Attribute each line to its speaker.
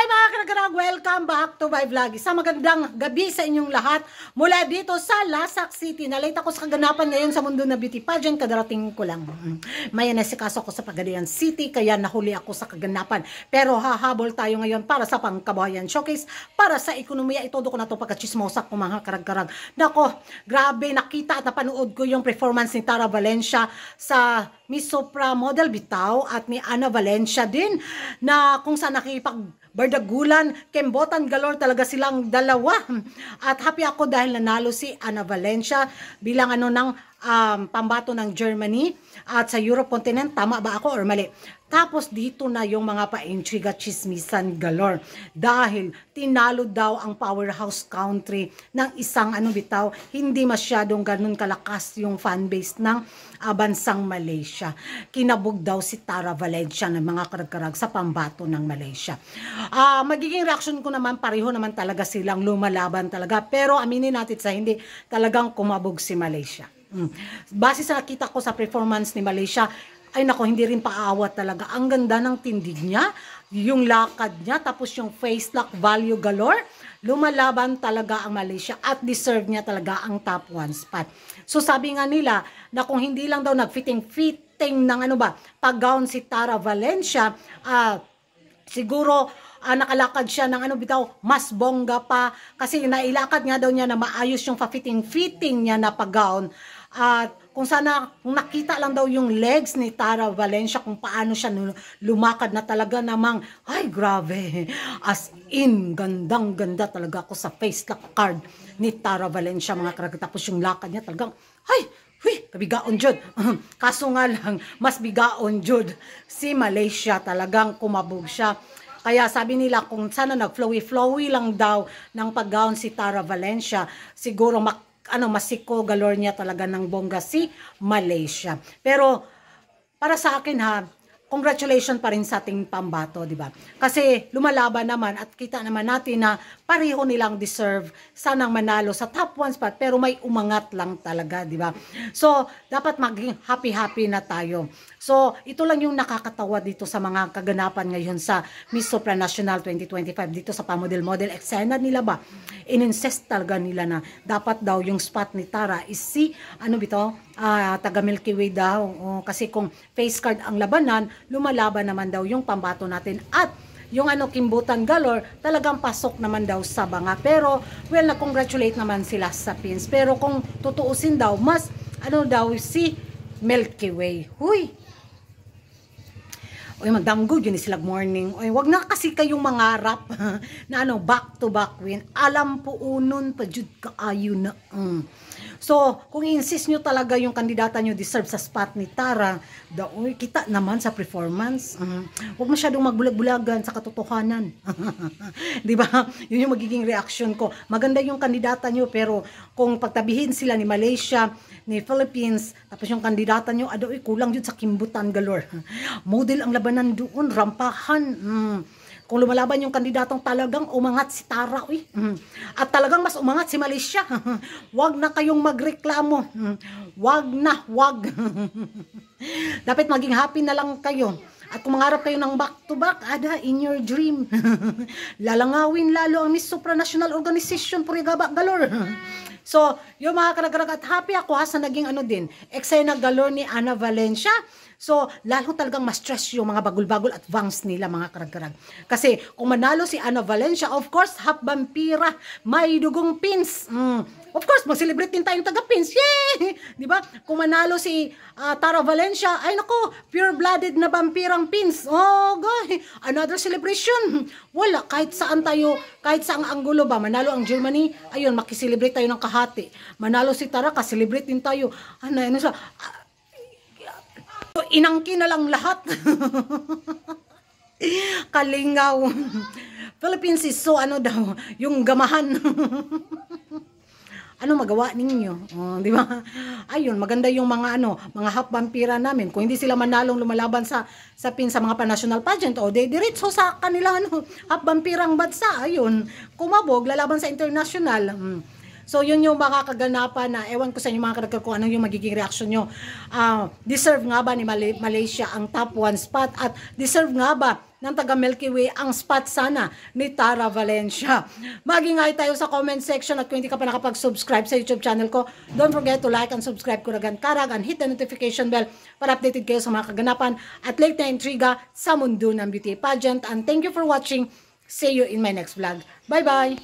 Speaker 1: Mga kanagarag, welcome back to my vlog. Isang magandang gabi sa inyong lahat mula dito sa Lasak City. Nalate ako sa kaganapan ngayon sa mundo na beauty pageant. Kadarating ko lang. May nasikaso ko sa Pagadian City kaya nahuli ako sa kaganapan. Pero hahabol tayo ngayon para sa pangkabuhayan showcase. Para sa ekonomiya, itodo ko na ito pagkachismosa ko mga kanagarag. Nako, grabe, nakita at napanood ko yung performance ni Tara Valencia sa Miss Supra Model Bitaw at ni Ana Valencia din na kung saan bardagulan, kembotan galore talaga silang dalawa. At happy ako dahil nanalo si Ana Valencia bilang ng pambato ng Germany at sa Europe continent. Tama ba ako or mali? Tapos dito na yung mga pa-intriga chismisan galore dahil tinalo daw ang powerhouse country ng isang bitaw, hindi masyadong ganun kalakas yung fanbase ng bansang Malaysia. Kinabog daw si Tara Valencia ng mga karag-karag sa pambato ng Malaysia. Magiging reaction ko naman, pareho naman talaga silang lumalaban talaga, pero aminin natin sa hindi talagang kumabog si Malaysia. Base sa nakita ko sa performance ni Malaysia, ay nako, hindi rin paawat talaga. Ang ganda ng tindig niya, yung lakad niya, tapos yung face lock value galore. Lumalaban talaga ang Malaysia at deserve niya talaga ang top 1 spot. So sabi nga nila na kung hindi lang daw nag-fitting ng pag-gown si Tara Valencia, siguro nakalakad siya ng bitaw, mas bongga pa. Kasi nailakad nga daw niya na maayos yung fitting niya na pag-gown. At kung nakita lang daw yung legs ni Tara Valencia, kung paano siya lumakad na talaga namang, ay grabe, as in, gandang-ganda talaga ako sa face lock card ni Tara Valencia, mga karag. Tapos yung lakad niya talagang, ay, kabigaon jud. Kaso nga lang, mas bigaon jud si Malaysia, talagang kumabog siya. Kaya sabi nila kung sana nag-flowy-flowy lang daw ng pag-gown si Tara Valencia, siguro masiko galore niya talaga ng bongga si Malaysia. Pero para sa akin congratulations pa rin sa ating pambato, di ba? Kasi lumalaban naman at kita naman natin na pareho nilang deserve sanang manalo sa top 1 spot, pero may umangat lang talaga, di ba? So, dapat maging happy-happy na tayo. So, ito lang yung nakakatawa dito sa mga kaganapan ngayon sa Miss Supra National 2025 dito sa pamodel-model eksena nila ba? In-insist talaga nila na dapat daw yung spot ni Tara is si taga Milky Way daw. Kasi kung face card ang labanan, lumalaban naman daw yung pambato natin at yung kimbutan galore talagang pasok naman daw sa banga. Pero well, na-congratulate naman sila sa pins. Pero kung tutuusin daw, mas daw si Milky Way. Huy! Oy, magdamgo yun sila morning. Oy, wag na kasi kayong mangarap na back to back win. Alam po unon pa jud kaayo na. So, kung i-insist nyo talaga yung kandidata nyo deserve sa spot ni Tara, kita naman sa performance. Huwag masyadong magbulag-bulagan sa katotohanan. Diba? Yun yung magiging reaction ko. Maganda yung kandidata nyo, pero kung pagtabihin sila ni Malaysia, ni Philippines, tapos yung kandidata nyo, kulang yun sa kimbutan galore. Model ang labanan doon, rampahan. Kung lumalaban yung kandidatong talagang umangat si Tara, at talagang mas umangat si Malaysia, wag na kayong magreklamo. Wag na, wag. Dapat maging happy na lang kayo. At kung mangarap kayo ng back-to-back, in your dream. Lalangawin lalo ang Miss Supra National Organization Purigaba galore. So, yung mga kanagarag, at happy ako sa naging eksena galore ni Ana Valencia. So, lalo talagang ma-stress yung mga bagul-bagul at vangs nila, mga karag-karag. Kasi, kung manalo si Ana Valencia, of course, half vampira, may dugong pins. Of course, mag-celebrate din tayong taga-pins. Yay! Diba? Kung manalo si Tara Valencia, ay nako, pure-blooded na vampirang pins. Oh, goy, another celebration. Wala, kahit saan tayo, kahit saang anggulo ba, manalo ang Germany, ayun, makiselebrate tayo ng kahati. Manalo si Tara, ka-celebrate din tayo. Inangkin na lang lahat. Kalingaw. Philippines is so daw, yung gamahan. Magawa ninyo? Di ba? Ayun, maganda yung mga mga half vampira namin. Kung hindi sila manalong lumalaban sa mga pa-national pageant, diretso sa kanila half vampirang bansa. Ayun, kumabog, lalaban sa international. So yun yung mga kaganapan na ewan ko sa inyo mga kadagkar kung ano yung magiging reaction nyo. Deserve nga ba ni Malaysia ang top 1 spot at deserve nga ba ng taga Milky Way ang spot sana ni Tara Valencia? Magingay tayo sa comment section at kung hindi ka pa nakapag-subscribe sa YouTube channel ko, don't forget to like and subscribe Kuragan Karag and hit the notification bell para updated kayo sa mga kaganapan at late na intriga sa mundo ng beauty pageant. And thank you for watching. See you in my next vlog. Bye-bye!